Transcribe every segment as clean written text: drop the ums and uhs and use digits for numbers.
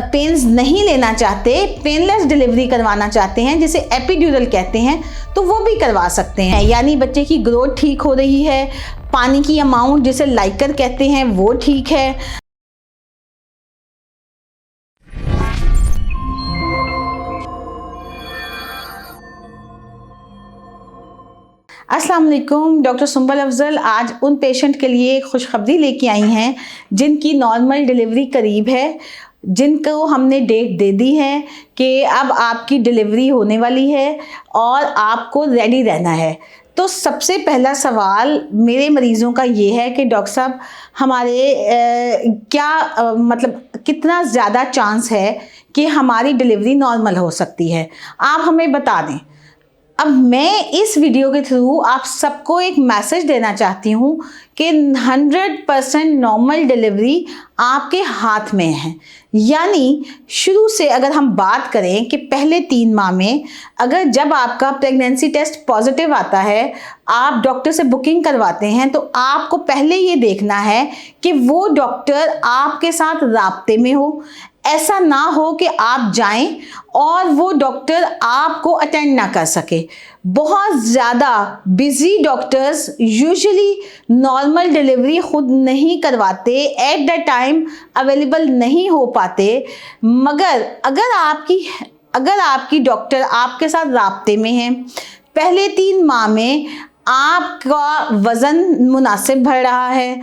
Pens नहीं लेना चाहते, पेनलेस डिलीवरी करवाना चाहते हैं जिसे एपिड्यूरल कहते हैं, तो वो भी करवा सकते हैं। यानी बच्चे की ग्रोथ ठीक हो रही है, पानी की अमाउंट जिसे लाइकर कहते हैं वो ठीक है। अस्सलाम वालेकुम, डॉक्टर सुंबल अफजल आज उन पेशेंट के लिए खुशखबरी लेके आई हैं जिनकी नॉर्मल डिलीवरी करीब है, जिनको हमने डेट दे दी है कि अब आपकी डिलीवरी होने वाली है और आपको रेडी रहना है। तो सबसे पहला सवाल मेरे मरीज़ों का ये है कि डॉक्टर साहब हमारे मतलब कितना ज़्यादा चांस है कि हमारी डिलीवरी नॉर्मल हो सकती है, आप हमें बता दें। अब मैं इस वीडियो के थ्रू आप सबको एक मैसेज देना चाहती हूँ कि 100% नॉर्मल डिलीवरी आपके हाथ में है। यानी शुरू से अगर हम बात करें कि पहले 3 माह में अगर जब आपका प्रेगनेंसी टेस्ट पॉजिटिव आता है, आप डॉक्टर से बुकिंग करवाते हैं, तो आपको पहले ये देखना है कि वो डॉक्टर आपके साथ राब्ते में हो। ऐसा ना हो कि आप जाएं और वो डॉक्टर आपको अटेंड ना कर सके। बहुत ज़्यादा busy doctors usually normal delivery खुद नहीं करवाते, एट द टाइम अवेलेबल नहीं हो पाते। मगर अगर आपकी डॉक्टर आपके साथ राब्ते में है, पहले 3 माह में आपका वज़न मुनासिब बढ़ रहा है,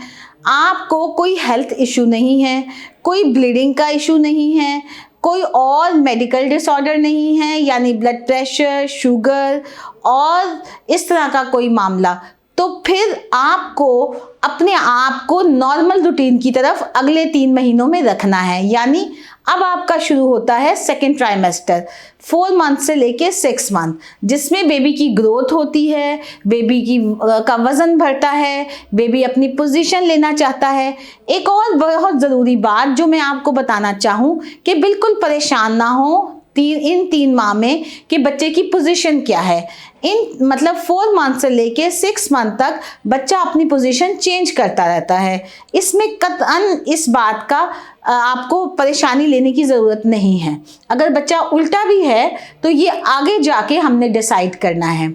आपको कोई हेल्थ इशू नहीं है, कोई ब्लीडिंग का इशू नहीं है, कोई और मेडिकल डिसऑर्डर नहीं है, यानी ब्लड प्रेशर, शुगर और इस तरह का कोई मामला, तो फिर आपको अपने आप को नॉर्मल रूटीन की तरफ अगले 3 महीनों में रखना है। यानी अब आपका शुरू होता है सेकेंड ट्राइमेस्टर, 4 मंथ से लेके 6 मंथ, जिसमें बेबी की ग्रोथ होती है, बेबी का वज़न बढ़ता है, बेबी अपनी पोजीशन लेना चाहता है। एक और बहुत ज़रूरी बात जो मैं आपको बताना चाहूँ कि बिल्कुल परेशान ना हो इन 3 माह में कि बच्चे की पोजीशन क्या है। मतलब 4 मंथ से लेके 6 मंथ तक बच्चा अपनी पोजीशन चेंज करता रहता है। इसमें कतअन इस बात का आपको परेशानी लेने की ज़रूरत नहीं है। अगर बच्चा उल्टा भी है तो ये आगे जाके हमने डिसाइड करना है।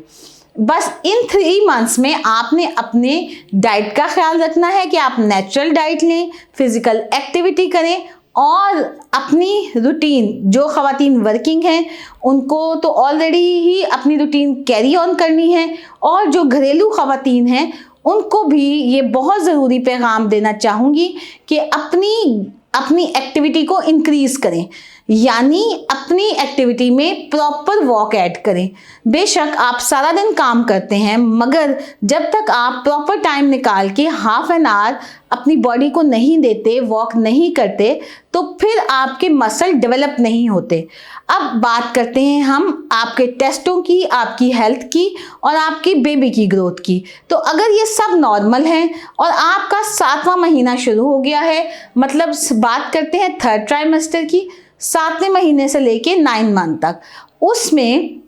बस इन 3 मंथ्स में आपने अपने डाइट का ख्याल रखना है कि आप नेचुरल डाइट लें, फिज़िकल एक्टिविटी करें और अपनी रूटीन, जो ख़वातीन वर्किंग हैं उनको तो ऑलरेडी ही अपनी रूटीन कैरी ऑन करनी है, और जो घरेलू ख़वातीन हैं उनको भी ये बहुत ज़रूरी पैगाम देना चाहूँगी कि अपनी एक्टिविटी को इंक्रीज़ करें। यानी अपनी एक्टिविटी में प्रॉपर वॉक ऐड करें। बेशक आप सारा दिन काम करते हैं, मगर जब तक आप प्रॉपर टाइम निकाल के हाफ एन आवर अपनी बॉडी को नहीं देते, वॉक नहीं करते, तो फिर आपके मसल डेवलप नहीं होते। अब बात करते हैं हम आपके टेस्टों की, आपकी हेल्थ की और आपकी बेबी की ग्रोथ की। तो अगर ये सब नॉर्मल है और आपका 7वां महीना शुरू हो गया है, मतलब बात करते हैं 3rd ट्राइमेस्टर की, 7वें महीने से लेके 9 मंथ तक, उसमें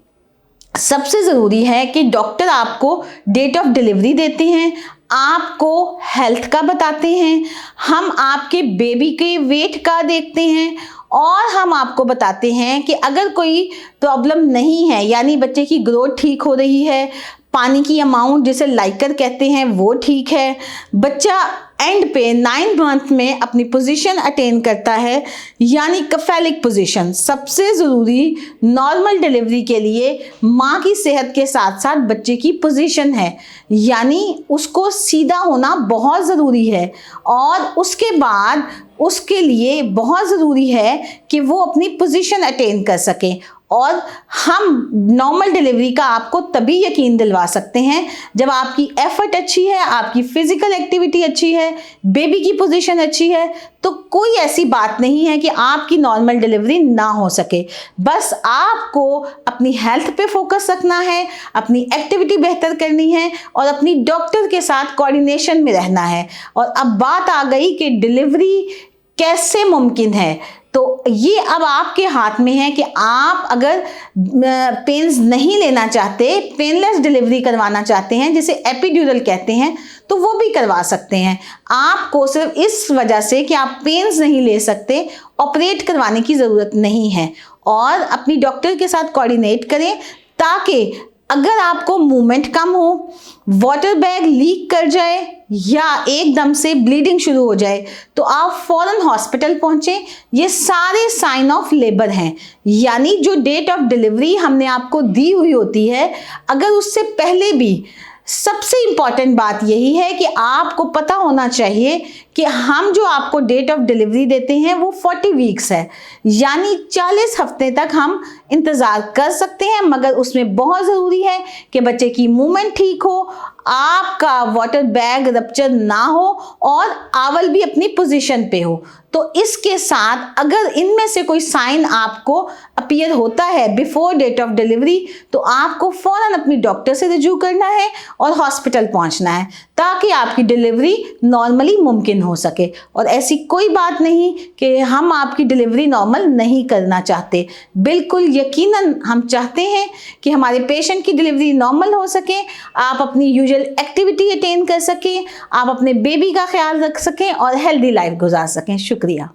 सबसे ज़रूरी है कि डॉक्टर आपको डेट ऑफ डिलीवरी देते हैं, आपको हेल्थ का बताते हैं, हम आपके बेबी के वेट का देखते हैं और हम आपको बताते हैं कि अगर कोई प्रॉब्लम नहीं है, यानी बच्चे की ग्रोथ ठीक हो रही है, पानी की अमाउंट जिसे लाइकर कहते हैं वो ठीक है, बच्चा एंड पे 9 मंथ में अपनी पोजीशन अटेन करता है, यानी कफेलिक पोजीशन सबसे ज़रूरी नॉर्मल डिलीवरी के लिए माँ की सेहत के साथ साथ बच्चे की पोजीशन है, यानी उसको सीधा होना बहुत ज़रूरी है। और उसके बाद उसके लिए बहुत ज़रूरी है कि वो अपनी पोजीशन अटेन कर सके। और हम नॉर्मल डिलीवरी का आपको तभी यकीन दिलवा सकते हैं जब आपकी एफर्ट अच्छी है, आपकी फिजिकल एक्टिविटी अच्छी है, बेबी की पोजीशन अच्छी है, तो कोई ऐसी बात नहीं है कि आपकी नॉर्मल डिलीवरी ना हो सके। बस आपको अपनी हेल्थ पे फोकस रखना है, अपनी एक्टिविटी बेहतर करनी है और अपनी डॉक्टर के साथ कोऑर्डिनेशन में रहना है। और अब बात आ गई कि डिलीवरी कैसे मुमकिन है। तो ये अब आपके हाथ में है कि आप अगर पेन्स नहीं लेना चाहते, पेनलेस डिलीवरी करवाना चाहते हैं, जिसे एपिड्यूरल कहते हैं, तो वो भी करवा सकते हैं। आपको सिर्फ इस वजह से कि आप पेन्स नहीं ले सकते, ऑपरेट करवाने की ज़रूरत नहीं है। और अपनी डॉक्टर के साथ कोऑर्डिनेट करें, ताकि अगर आपको मूवमेंट कम हो, वाटर बैग लीक कर जाए या एकदम से ब्लीडिंग शुरू हो जाए, तो आप फौरन हॉस्पिटल पहुंचें। ये सारे साइन ऑफ लेबर हैं, यानी जो डेट ऑफ डिलीवरी हमने आपको दी हुई होती है, अगर उससे पहले भी, सबसे इंपॉर्टेंट बात यही है कि आपको पता होना चाहिए कि हम जो आपको डेट ऑफ डिलीवरी देते हैं वो 40 वीक्स है, यानी 40 हफ्ते तक हम इंतज़ार कर सकते हैं। मगर उसमें बहुत ज़रूरी है कि बच्चे की मूवमेंट ठीक हो, आपका वाटर बैग रप्चर ना हो और आंवल भी अपनी पोजीशन पे हो। तो इसके साथ अगर इनमें से कोई साइन आपको अपीयर होता है बिफोर डेट ऑफ डिलीवरी, तो आपको फ़ौरन अपनी डॉक्टर से रिज्यू करना है और हॉस्पिटल पहुंचना है, ताकि आपकी डिलीवरी नॉर्मली मुमकिन हो सके। और ऐसी कोई बात नहीं कि हम आपकी डिलीवरी नॉर्मल नहीं करना चाहते, बिल्कुल यकीनन हम चाहते हैं कि हमारे पेशेंट की डिलीवरी नॉर्मल हो सके, आप अपनी यूजुअल एक्टिविटी अटेन कर सकें, आप अपने बेबी का ख्याल रख सकें और हेल्दी लाइफ गुजार सकें। शुक्रिया।